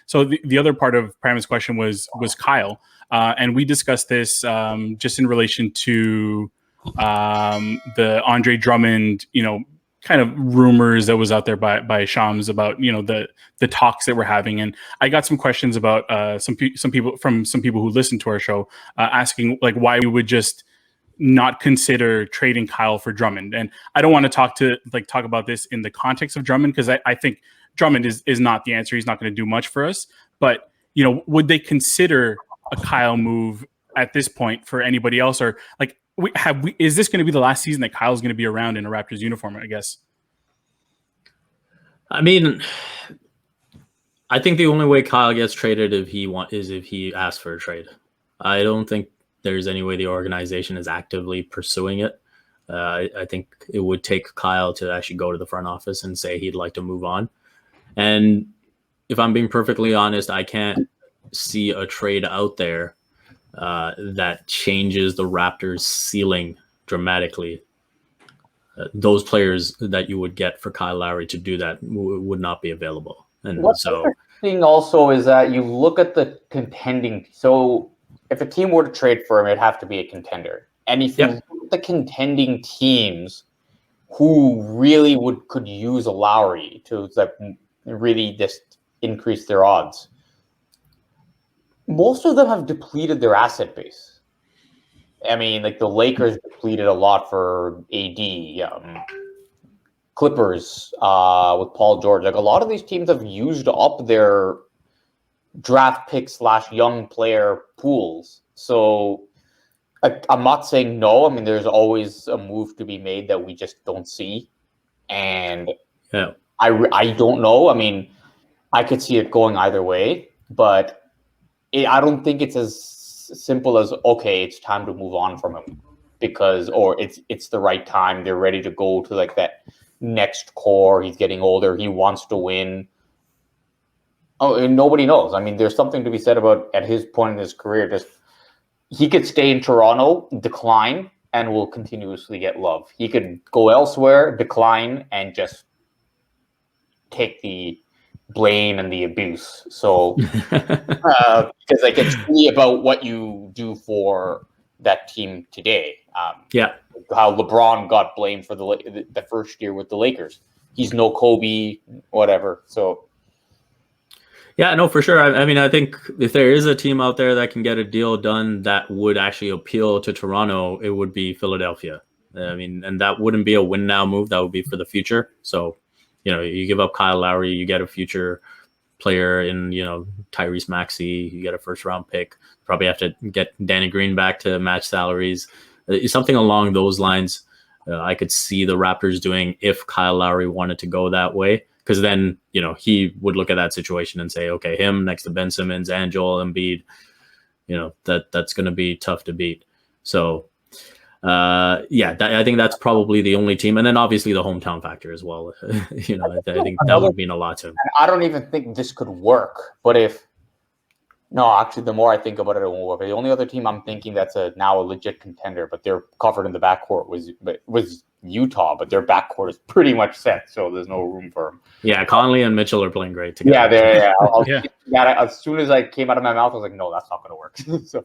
So the other part of Pram's question was Kyle, and we discussed this just in relation to the Andre Drummond, kind of rumors that was out there by Shams about the talks that we're having, and I got some questions about some people who listen to our show asking like why we would just not consider trading Kyle for Drummond. And I don't want to talk about this in the context of Drummond, because I think Drummond is not the answer. He's not going to do much for us. But, would they consider a Kyle move at this point for anybody else? Or like, is this going to be the last season that Kyle's going to be around in a Raptors uniform, I guess? I mean, I think the only way Kyle gets traded is if he asks for a trade. I don't think there's any way the organization is actively pursuing it. I think it would take Kyle to actually go to the front office and say he'd like to move on. And if I'm being perfectly honest, I can't see a trade out there that changes the Raptors' ceiling dramatically. Those players that you would get for Kyle Lowry to do that would not be available. And what's interesting also is that you look at the contending. So if a team were to trade for him, it'd have to be a contender. And if you look at the contending teams who really could use a Lowry to really just increase their odds, most of them have depleted their asset base. I mean, like the Lakers depleted a lot for AD, Clippers with Paul George. Like a lot of these teams have used up their draft picks / young player pools. So I'm not saying no. I mean, there's always a move to be made that we just don't see. And I don't know. I mean, I could see it going either way, but I don't think it's as simple as, okay, it's time to move on from him or it's the right time. They're ready to go to like that next core. He's getting older. He wants to win. Oh, and nobody knows. I mean, there's something to be said about at his point in his career, just he could stay in Toronto, decline, and will continuously get love. He could go elsewhere, decline, and just take the blame and the abuse. So, because it's really about what you do for that team today. How LeBron got blamed for the first year with the Lakers. He's no Kobe, whatever. So. Yeah, no, for sure. I mean, I think if there is a team out there that can get a deal done that would actually appeal to Toronto, it would be Philadelphia. I mean, and that wouldn't be a win now move. That would be for the future. So, you give up Kyle Lowry, you get a future player in, Tyrese Maxey, you get a first round pick. Probably have to get Danny Green back to match salaries. Something along those lines I could see the Raptors doing if Kyle Lowry wanted to go that way. Because then, he would look at that situation and say, okay, him next to Ben Simmons and Joel Embiid, that's going to be tough to beat. So, I think that's probably the only team. And then obviously the hometown factor as well. I think that would mean a lot to him. I don't even think this could work. But actually, the more I think about it, it won't work. The only other team I'm thinking that's now a legit contender, but they're covered in the backcourt was Utah, but their backcourt is pretty much set, so there's no room for them. Yeah, Conley and Mitchell are playing great together. As soon as I came out of my mouth, I was like, no, that's not going to work. So.